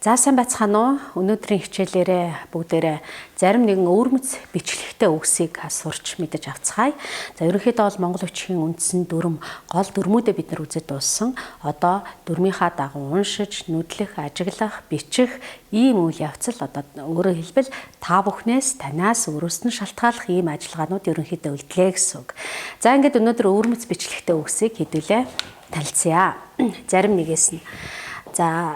За сайн байцгаана уу? Өнөөдрийн хичээлээрээ бүгдээрээ зарим нэгэн өвөрмөц бичлэгтэй үгсийг сурч мэдэж авцгаая. За ерөнхийдөө бол Монгол үгчийн үндсэн дүрм гол дүрмүүдээ бид нар үзэж дууссан. Одоо дүрмийнхаа дагуу уншиж, нүдлэх, ажиглах, бичих ийм үйл явцал одоо өөрөөр хэлбэл та бүхнээс танаас өөрөөс нь шалтгааллах ийм ажиллагаанууд ерөнхийдөө үлдлээ гэсэн үг. За ингээд өнөөдөр өвөрмөц бичлэгтэй үгсийг хэдүүлээ танилцъя. Зарим нэгээс нь. За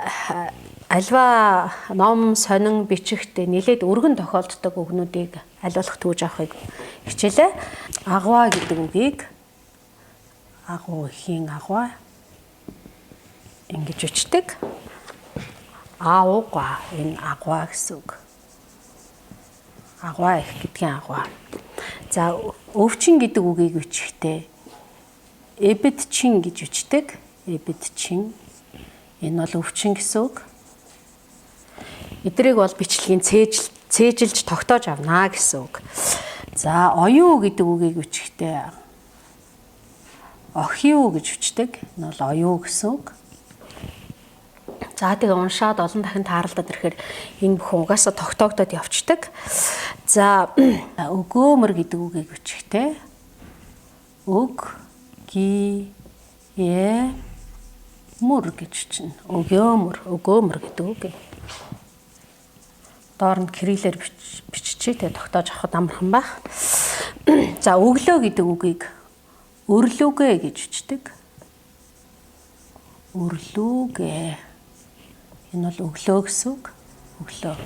альва ном сонин бичихт нэлээд өргөн тохиолддог үгнүүдийг аль болох түүж авахыг хичээлээ. Агва гэдэг үгийг агуухийн агва ингэж үчдэг. Аауга энэ агва гэсэн үг. Агва их гэдгийн агва. За өвчин гэдэг үгийг үчихтэй эбэд чин гэж үчдэг. Эбэд чин энэ бол өвчин гэсэн үг. Эдрийг бол бичлэгийн цээжилж тогтоож авна гэсэн үг. За оюу гэдэг үгийг үчихтэй охиу гэж үчдэг. Энэ бол оюу гэсэн үг. За тэгээ уншаад олон дахин тааралдаад ирэхээр энэ бүхэн угаасаа тогтоогдоод явцдаг. За өгөөмөр гэдэг үгийг үчихтэй өг ги е мөр гэж чинь өгөөмөр гэдэг үг. Доор нь кириллээр биччихээ тогтоож авахд амархан байх. За өглөө гэдэг үгийг өрлүүгээ гэж үчдэг. Өрлүүгээ. Энэ бол өглөө гэсэн үг. Өглөө.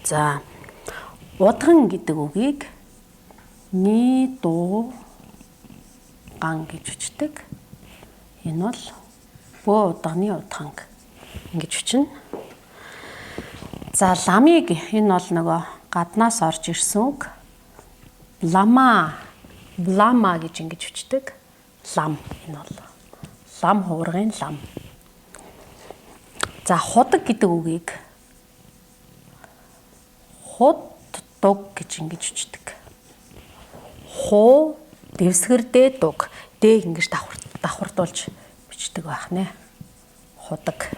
За удган гэдэг үгийг ни дуу ган гэж үчдэг. Энэ бол бөө удганы удганг ингэж үчнэ. За ламыг энэ бол нөгөө гаднаас орж ирсэн үг. Блама гэж ингэж үчдэг. Лам энэ бол лам хуургын лам. За худаг гэдэг үгийг худдаг гэж ингэж үчдэг. Хуу дэвсгэрдээ дуг дэг ингэж давхардуулж бичдэг байх нэ. Худаг.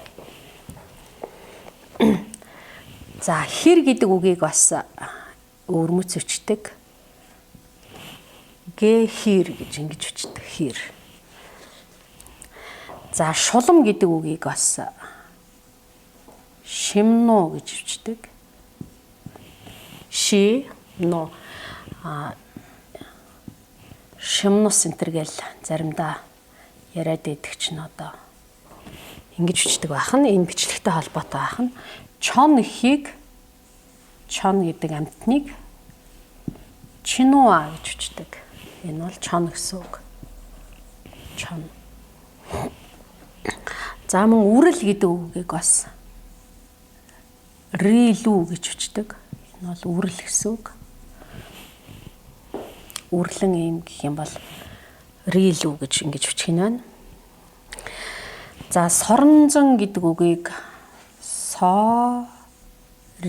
За хэр гэдэг үгийг бас өвөрмөц үчдэг. Гэ хэр гэж ингэж үчдэг. Хэр. За шулам гэдэг үгийг бас шимнуу гэж үчдэг. Шимнуу шимнус энтергээл заримдаа яриад идэх чинь одоо ингэж үчдэг байх нь энэ бичлэгтэй холбоотой байх нь чон ихийг чон гэдэг амьтныг чинуа гэж үчдэг. Энэ бол чон гэсэн үг. Чон. За мөн үрэл гэдэг үгийг бас рилүү гэж үчдэг. Энэ бол үрэл гэсэн үг. Үрлэн юм гэх юм бол рилүү гэж ингэж үчгэн байна. За соронзон гэдэг үгийг соринжин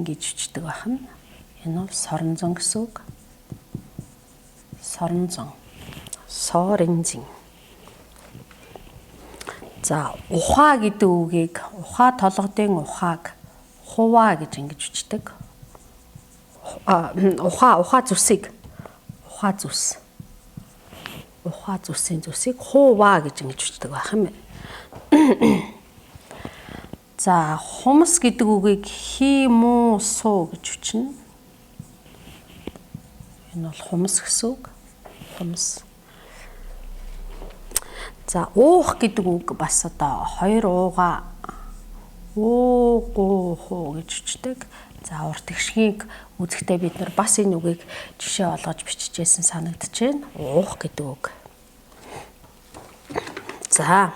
гэж үчдэг байна. Энэ бол соронзон гэсэн үг. Соронзон. Соринжин. За ухаа гэдэг үгийг ухаа толгодын ухааг хуваа гэж ингэж үчдэг. Ухаа зүсийг ухаа зүс. Ухаа зүсийн зүсийг хуваа гэж ингэж үчдэг байх юм байна. За хумс гэдэг үгийг химусу гэж үчнэ. Энэ бол хумс гэсэн үг. Хумс. За уух гэдэг үг бас одоо хоёр ууга уугуу гэж үчдэг. За урт гişгийг үзэхдээ бид нар бас энэ үгийг жишээ олгож бичижсэн санагдаж байна. Уух гэдэг үг. За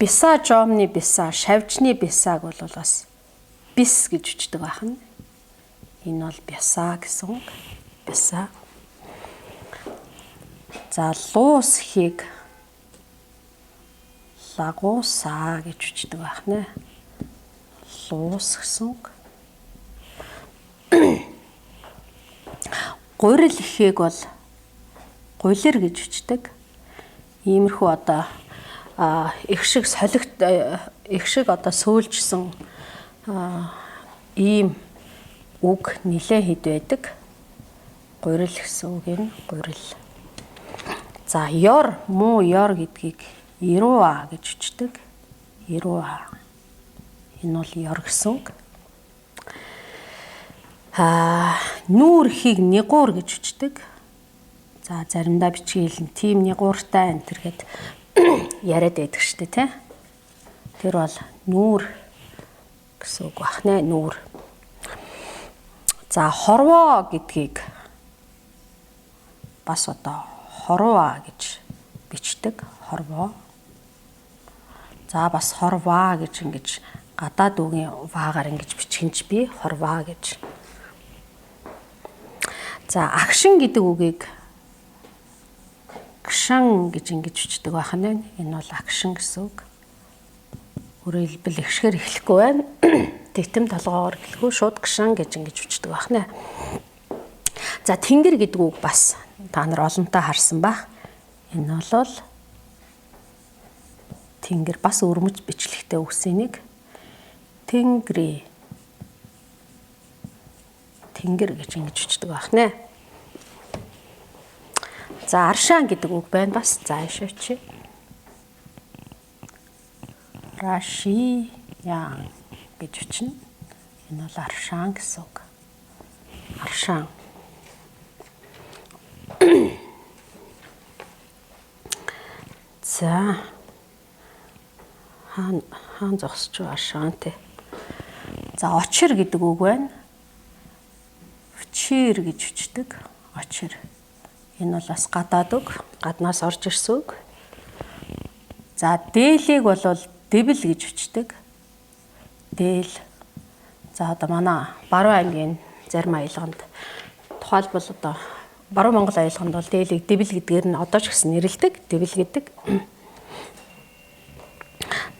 биса жомны биса шавжны бисаг бол бас бис гэж үчдэг байна. Энэ бол бяса гэсэн үг. Бяса. За луус хийг лагуусаа гэж үчдэг байна. Луус гэсэн үг. Гурил ихийг бол гулир гэж үчдэг. Иймэрхүү одоо их шиг солигт их шиг одоо сөүлжсэн ийм үг нилээ хэд байдаг. Гурил гэсэн үг энэ гурил. За ёр муу ёр гэдгийг ируа гэж үчдэг. Ируа. Энэ бол ёр гэсэн үг. Нүүр ихийг нигуур гэж үчдэг. За заримдаа бичгийн тийм нигууртай энэ төргээд яриад байдаг шүү дээ, тий. Тэр бол нүүр гэсэн үг бахнэ, нүүр. За хорвоо гэдгийг бас одоо хорваа гэж бичдэг. Хорвоо. За бас хорваа гэж ингэж гадаад үгийн ваагаар ингэж бичгэнч би хорваа гэж. За агшин гэдэг үгийг гшан гэж ингэж бичдэг байна. Энэ бол агшин гэсэн үг. Өөрөлдвөл ихшгээр эхлэхгүй байна. Титэм толгоогоор эхлэхгүй шууд гшан гэж ингэж бичдэг байна. За тэнгэр гэдэг үг бас та нар олонтаа харсан баг. Энэ бол тэнгэр бас өрмөц бичлэгтэй үгсийн нэг. Тэнгэр гэж ингэж бичдэг байна. За аршаан гэдэг үг байна бас. За ишээч. Раши ян гэж бичнэ. Энэ бол аршаан гэсэн үг. Аршаан. За хаан зогсож байгаа аршаантэй. За очир гэдэг үг байна. Вчир гэж бичдэг. Очир. Энэ бол бас гадаад үг. Гаднаас орж ирсэн үг. За дээлийг бол дэвэл гэж бичдэг. Дээл. За одоо манай Баруун аймгийн зарим аялганд тухайлбал одоо Баруун Монгол аялганд бол дээлийг дэвэл гэдгээр нь одоо ч гэсэн нэрлэдэг. Дэвэл гэдэг.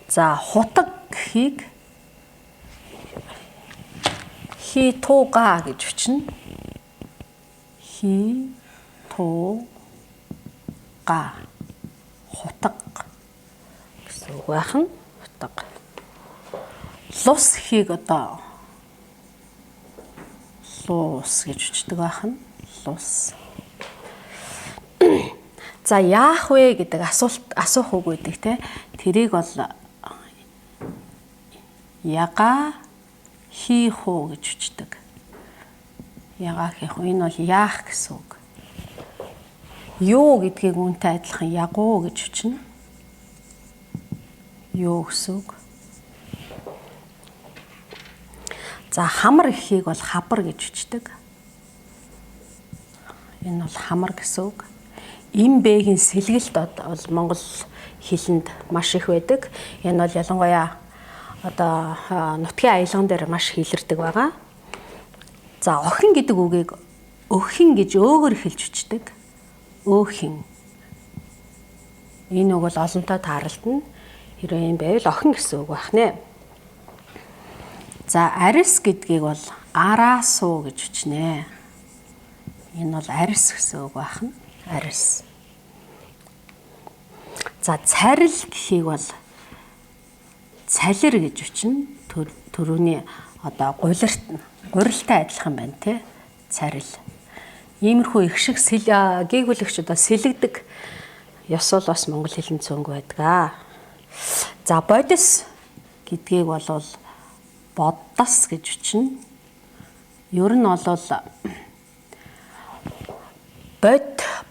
За хутаг гэхийг хи туга гэж бичнэ. Хи туга. Хутаг гэсэн үг байна. Хутаг. Лус гэхийг одоо лус гэж бичдэг байна. Лус. За яах вэ гэдэг асуух үг байдаг те. Тэрийг бол яга хийх үү гэж бичдэг. Яга хийх үү. Энэ бол яах гэсэн үг. Юу гэдгийг үүнтэй адилхан ягуу гэж бичнэ. Юу гэсэн үг. За хамар гэхийг бол хабар гэж бичдэг. Энэ бол хамар гэсэн үг. Им бэгийн сэлгэлт бол монгол хэлэнд маш их байдаг. Энэ бол ялангуяа одоо нутгийн аялган дээр маш хэлэрдэг байгаа. За охин гэдэг үгийг өхин гэж өөгөр хэлж бичдэг. Өөхин. Энэ үг бол олонтоо таарлтна. Хэрвээ юм байвал охин гэсэн үг байна. За арис гэдгийг бол араасуу гэж бичнэ. Энэ бол арис гэсэн үг байна. Арис. За царил гэхийг бол цалир гэж бичнэ. Төрөний одоо гурилтай адилхан байна те. Царил. Иймэрхүү их шиг гээгүүлэгч одоо сэлэгдэг ёсол бас монгол хэлний цөөнг байдаг. За бодис гэдгийг бол боддас гэж бичнэ. Ер нь бол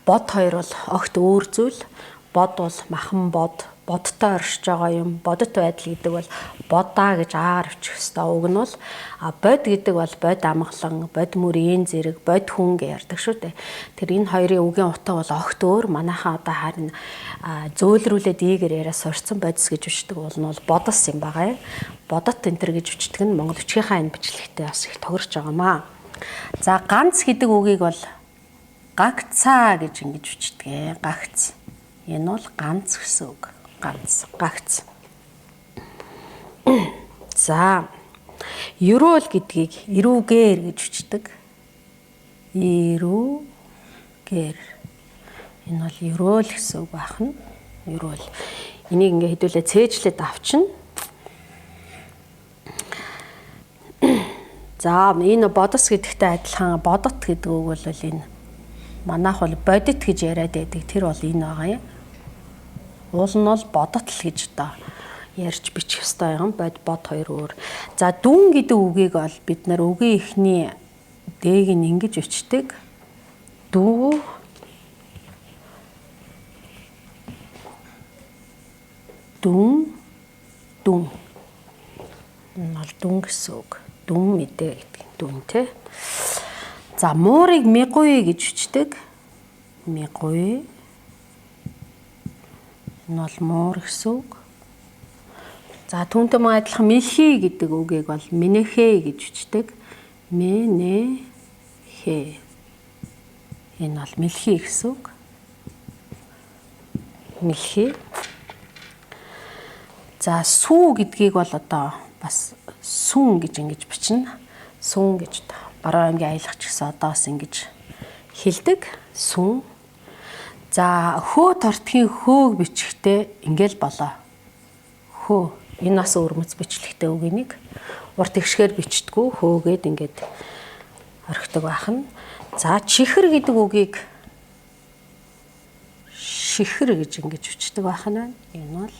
бод хоёр бол огт өөр зүйл. Бод бол махан бод, бодтой оршиж байгаа юм. Бодит байдал гэдэг бол бодаа гэж аагаар бичих хэвээр. Уг нь бол бод гэдэг бол бод амгалан, бод мөрийн зэрэг, бод хүн гэж ярьдаг шүү дээ. Тэр энэ хоёрын үгийн утга бол огт өөр. Манайхаа одоо харин зөөлрүүлээд ийгээр яриа сурцсан бодис гэж бичдэг бол нь бол бодос юм байгаа. Бодот энтер гэж бичдэг нь монгол бичгийнхаа энэ бичлэгтээ бас их тохирч байгаамаа. За ганц гэдэг үгийг бол гагцаа гэж ингэж бичдэг. Гагц. Энэ бол ганц гэсэн үг. Ганц, гагц. За ерөөл гэдгийг эрүүгээр гэж бичдэг. Эрүүгээр. Энэ бол ерөөл гэсэн үг байна. Ерөөл энийг ингээ хэдүүлээ цээжлээд авчна. За энэ бодос гэдэгтэй адилхан бодот гэдэг үг бол энэ манайх бол бодит гэж яриад байдаг. Тэр бол энэ байгаа юм. Уул нь бол бодот л гэж одоо ярьж бичих ёстой юм. Бод хоёр өөр. За дүн гэдэг үгийг бол бид нар үгийн эхний дээг нь ингэж өчтдөг. Дүү дүн энэ бол дүн гэсэн үг. Дүн мэдээ гэдэг дүн те. За муурыг мигуй гэж өчтдөг. Мигуй. Энэ бол муур гэсэн үг. За түүнтэй мөн адилхан мэлхий гэдэг үгийг бол минэхэ гэж өчтдөг. Минэхэ. Энэ бол мэлхий гэсэн үг. Мэлхий. За сүү гэдгийг бол одоо бас сүн гэж ингэж бичнэ. Сүн гэж баруун аймгийн аялагч гэсэн одоо бас ингэж хэлдэг. Сүн. За хөө тортхийн хөөг бичихтэй ингээл болоо. Хөө. Энэ бас өрмөц бичлэгтэй үг энийг. Урт тэгшгээр бичдэггүй хөөгээд ингээд орхидог байх нь. За чихэр гэдэг үгийг шихэр гэж ингэж бичдэг байх нь байна. Энэ бол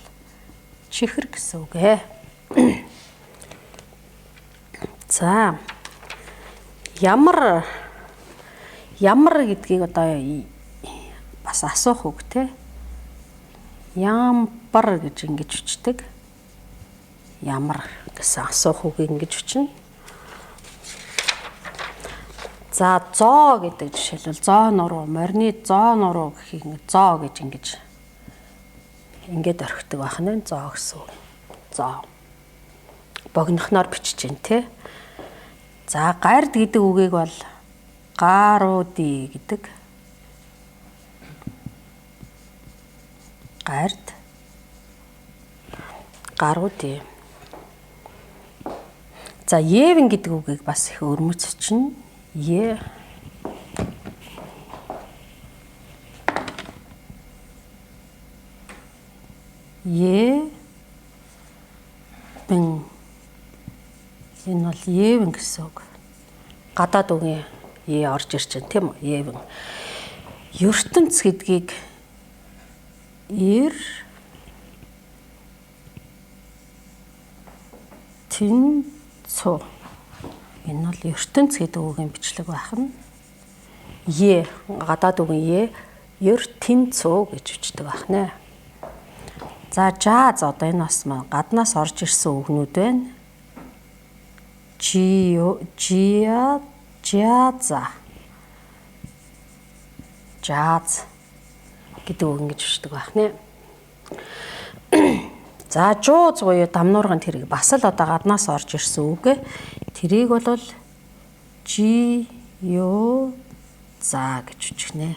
чихэр гэсэн үг ээ. За ямар гэдгийг одоо бас асуух үг те. Ямар гэж ингэж бичдэг. Ямар гэсэн асуух үгийг ингэж бичнэ. За зоо гэдэг жишээлбэл зоо нуруу, морины зоо нуруу гэхийг зоо гэж ингээд орхидог байх нь зоо гэсэн үг. Зоо. Богинохноор бичиж гин те. За гард гэдэг үгийг бол гарууди гэдэг. Гард. Гарууди. За евэн гэдэг үгийг бас их өрмөц чинь е бэн энэ бол евэн гэсэн үг. Гадаад үгийн е орж ирж байна тийм үү? Евэн. ертөнц гэдгийг тэнцүү. Энэ бол ертөнц гэдэг үгийн бичлэг байх нь. Е гадаад үгийн ертөнцөө гэж бичдэг байх нэ. За жааз одоо энэ бас гаднаас орж ирсэн үгнүүд байна. Жааз гэдэг үг ингэж бичдэг байх нэ. За жууз буюу дамнуурган тэрэг бас л одоо гаднаас орж ирсэн үг. Тэрийг бол за гэж үчгнэ.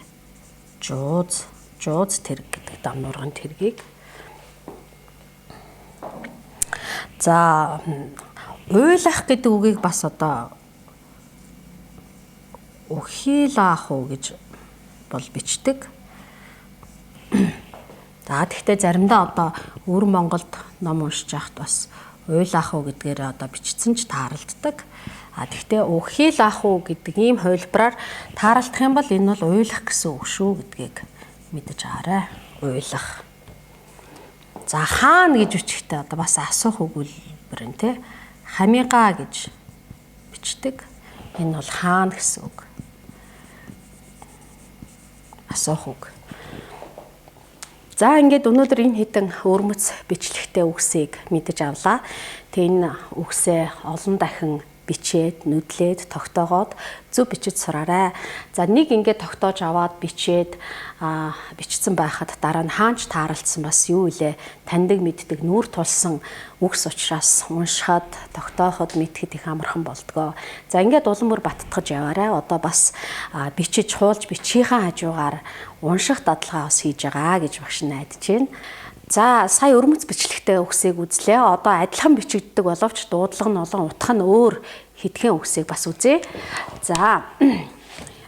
Жууз тэрэг гэдэг дамнуурган тэргийг. За уйлах гэдэг үгийг бас одоо ухилаах уу гэж бол бичдэг. За тэгвэл заримдаа одоо өвөр Монголд ном уншиж байхад бас уйлаах уу гэдгээр одоо бичсэн ч тааралддаг. Тэгвэл ухилаах уу гэдэг ийм хувилбараар тааралдах юм бол энэ бол уйлах гэсэн үг шүү гэдгийг мэдэж аваарай. Уйлах. За хаана гэж үчигтэй одоо бас асуух өгүүлбэр нь те. Хамига гэж бичдэг. Энэ бол хаана гэсэн үг. Асуух үг. За ингээд өнөөдөр энэ хэдэн өрмөц бичлэгтэй үгсийг мэдэж авлаа. Тэг энэ үгсээ олон дахин бичээд, нүдлээд, тогтоогоод зөв бичиж сураарай. За нэг ингээд тогтоож аваад бичээд бичсэн байхад дараа нь хаанч тааралцсан бас юу илээ таньдаг мэддэг нүүр тулсан үгс учраас уншихад, тогтооход мэдхэд их амархан болдгоо. За ингээд улам бүр баттгаж яваарай. Одоо бас бичиж хуулж бичийнхаа хажуугаар унших дадлага бас хийж байгаа гэж багш найдаж байна. За сая өрмөц бичлэгтэй үгсийг үзлээ. Одоо адилхан бичигддэг боловч дуудлага нь олон, утга нь өөр хэдхэн үгсийг бас үзье. За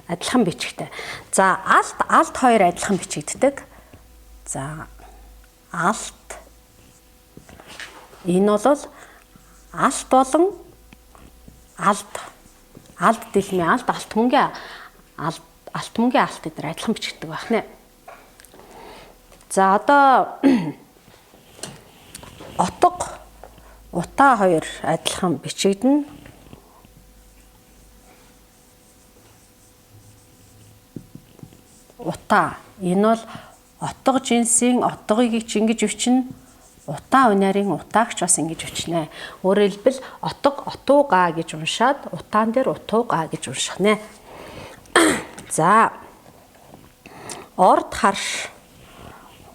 адилхан бичигтэй. За алт хоёр адилхан бичигддэг. За алт. Энэ бол алт болон алд. Алд дэлмийн алд, алт мөнгөний алт, алт мөнгөний алт гэдэр адилхан бичигддэг байх нэ. За одоо отго, утаа хоёр адилхан бичигдэнэ. Утаа. Энэ бол отго жинсийн отгоёг ингэж өчнө. Утаа унаарийн утаагч бас ингэж өчнэ. Өөрөөр хэлбэл отго отуугаа гэж уншаад утаан дээр утуугаа гэж унших нэ. За. Орд харш.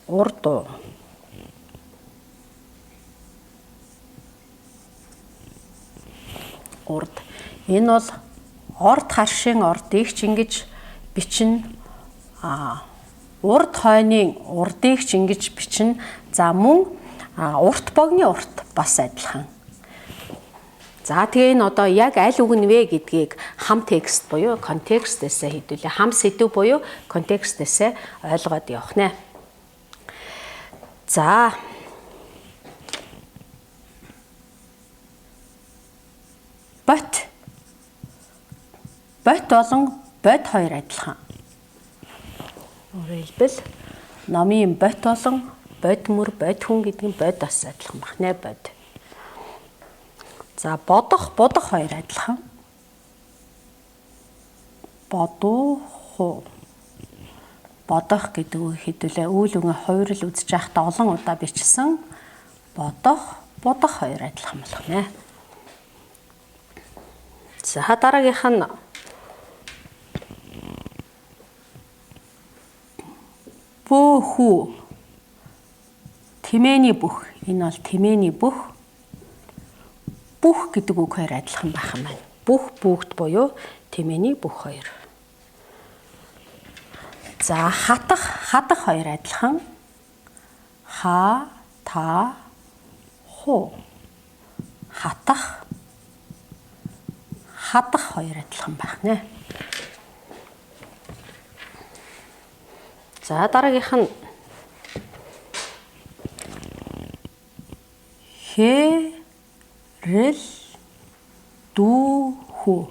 Урд. Урд. Энэ бол орд харшийн ордыг ч ингэж бичнэ. Урд хойны урдыг ч ингэж бичнэ. За мөн урт богны урт бас адилхан. За тэгээ энэ одоо яг аль үг нь вэ гэдгийг хам текст буюу контекстээсээ хэдүүлээ. Хам сэдв буюу контекстээсээ ойлгоод явах нэ. За. Бот. Бот болон бод хоёр адилхан. Өөрөөр хэлбэл номын бот болон бод мөр, бод хүн гэдэг нь бод бас адилхан баг нэ, бод. За бодох, бодох хоёр адилхан. Бодох. Бодох гэдэг үг хэдүүлээ үйл үгийн хувирал үзэж байхдаа олон удаа бичсэн. Бодох, бодох хоёр адилхан болох нэ. За дараагийнх нь бөөхүү. Тэмээний бүх. Энэ бол тэмээний бүх. Бүх гэдэг үг хоёр адилхан байх юм байна. Бүх бүгд буюу тэмээний бүх хоёр. За хатах, хадах хоёр адилхан. Ха, та, ху. Хатах, хадах хоёр адилхан байх нэ. За дараагийнх нь хэрэл дүүхүү.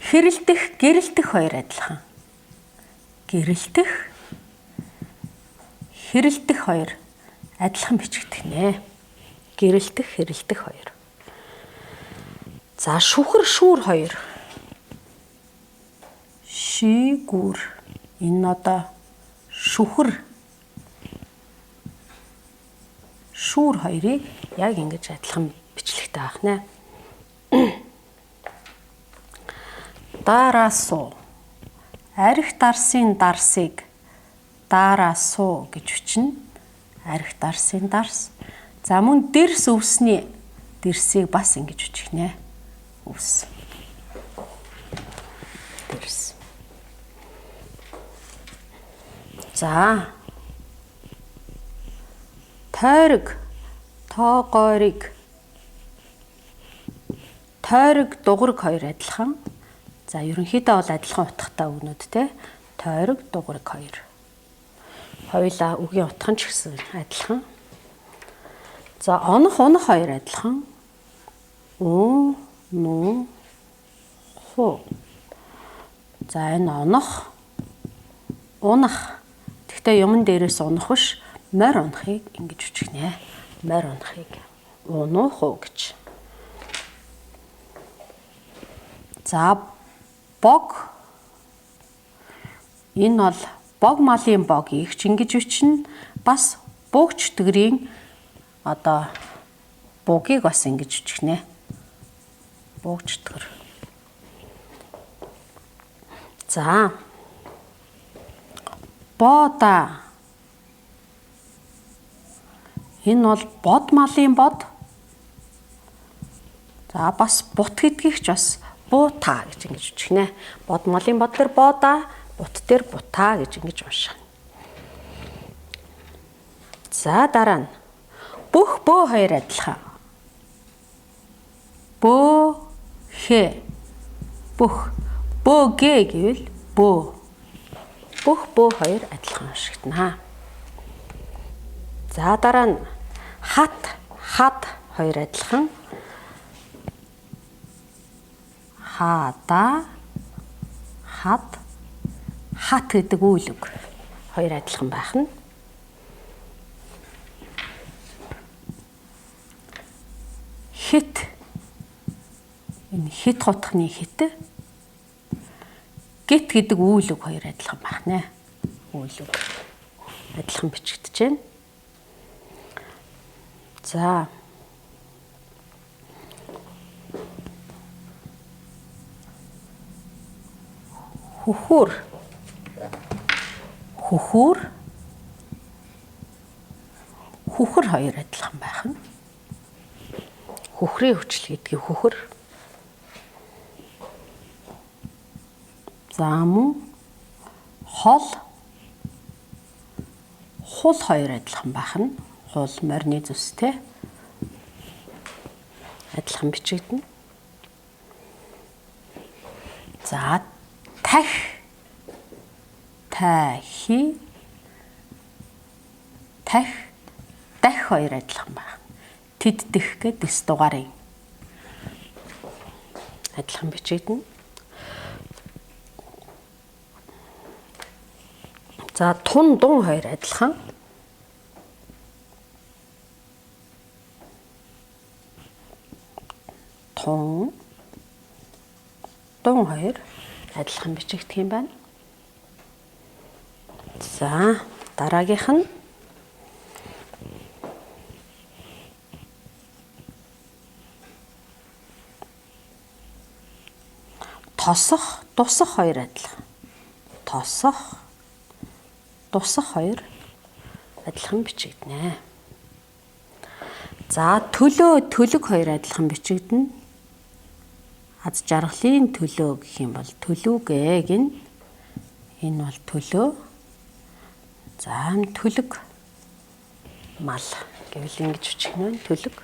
Хэрэлдэх, гэрэлтэх хоёр адилхан. Гэрэлтэх, хэрэлдэх хоёр адилхан бичигдэх нэ. Гэрэлтэх, хэрэлдэх хоёр. За шүхэр, шүүр хоёр. Шигүр. Энэ одоо шүхэр, шүүр хоёрыг яг ингэж адилхан бичлэгтэй байх нэ. Дараасуу. Арх дарсын дарсыг дараасуу гэж бичнэ. Арх дарсын дарс. За мөн дэрс өвсний дэрсийг бас ингэж бичих нэ. Өвс. Дэрс. За. Тойрог, тоогойрог. Тойрог, дуграг хоёр адилхан. За ерөнхийдөө бол адилхан утгатай үгнүүд те. Тойрог, дуграг хоёр. Хоёулаа үгийн утга нь ч гэсэн адилхан. За онох, унах хоёр адилхан. Уу, нуу, хуу. За энэ онох, унах. Гэхдээ юмн дээрээс унах биш. Морь унахыг ингэж бичих нэ. Морь унахыг унах уу гэж. За бог. Энэ бол бог малын богийг ч ингэж бичнэ. Бас буугч тгэрийн одоо бугийг бас ингэж бичих нэ. Буугч тгэр. За бода. Энэ бол бод малын бод. За бас бут гэдгийг ч бас буута гэж ингэж бичих нэ. Бод малын бод дээр бода, бут дээр бута гэж ингэж унших. За дараа нь бүх бөө хоёр адилхан. Бөө хэ. Бүх бөөгэ гэвэл бөө. Бүх бөө хоёр адилхан уншигдана. За дараа нь хат, хад хоёр адилхан. Хада, хад, хат гэдэг үйл үг хоёр адилхан байх нь. Хит, энэ хит хотхны хит. Гит гэдэг үйл үг хоёр адилхан байх нэ. Үйл үг адилхан бичигдэж байна. За. Хөхөр. Хөхөр. Хөхөр хоёр адилхан байх нь. Хөхрийн хүчил гэдгийг хөхөр. За мөн хол. Хул хоёр адилхан байх нь. Хул морины зүстэй. Адилхан бичигдэнэ. За тах. Тахи. Тах. Дах хоёр адилхан байна. Тэддэх гэдэг дэс дугаарын адилхан бичигдэнэ. За тун дун хоёр адилхан. Тун дун хоёр адилхан бичигдэх юм байна. За дараагийнх нь тосох, тусах хоёр адилхан. Тосох, тусах хоёр адилхан бичигдэнэ. За төлөө, төлөг хоёр адилхан бичигдэнэ. Аз жаргалын төлөө гэх юм бол төлөвгээ гин. Энэ бол төлөө. За төлөг мал гэвэл ингэж бичгэнэ төлөг.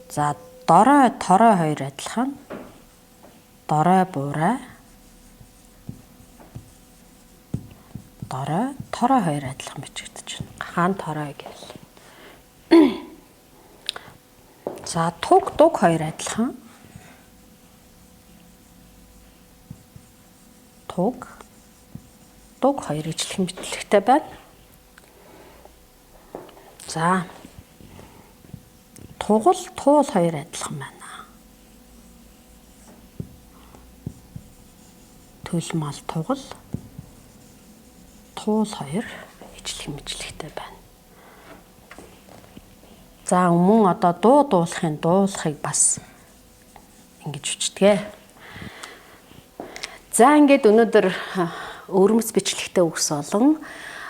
За дорой, торой хоёр адилхан. Дорой, буурай. Дорой, торой хоёр адилхан бичигдэж байна. Хаан торой гэвэл. За туг, дуг хоёр адилхан. Туг, дуг хоёр ижлэх мэтлэгтэй байна. За тугал, туул хоёр адилхан байна. Төлмал, тугал, туул хоёр ижлэх мэтлэгтэй байна. За мөн одоо дуу дуулахын дуулахыг бас ингэж үчтгэ. За ингээд өнөөдөр өвөрмөц бичлэгтэй үгс олон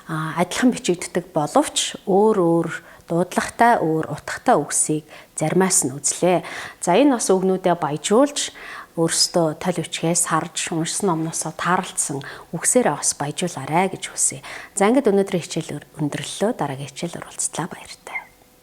адилхан бичигддэг боловч өөр дуудлагатай, өөр утгатай үгсийг заримаас нь үзлээ. За энэ бас үгнүүдээ баяжуулж өөрсдөө тал бичгээс харж уншсан номноосоо таарлцсан үгсээрээ бас баяжуулаарай гэж хүсье. За ингээд өнөөдрийн хичээл өндөрлөлөө, дараагийн хичээлээр уулзлаа, баяртай.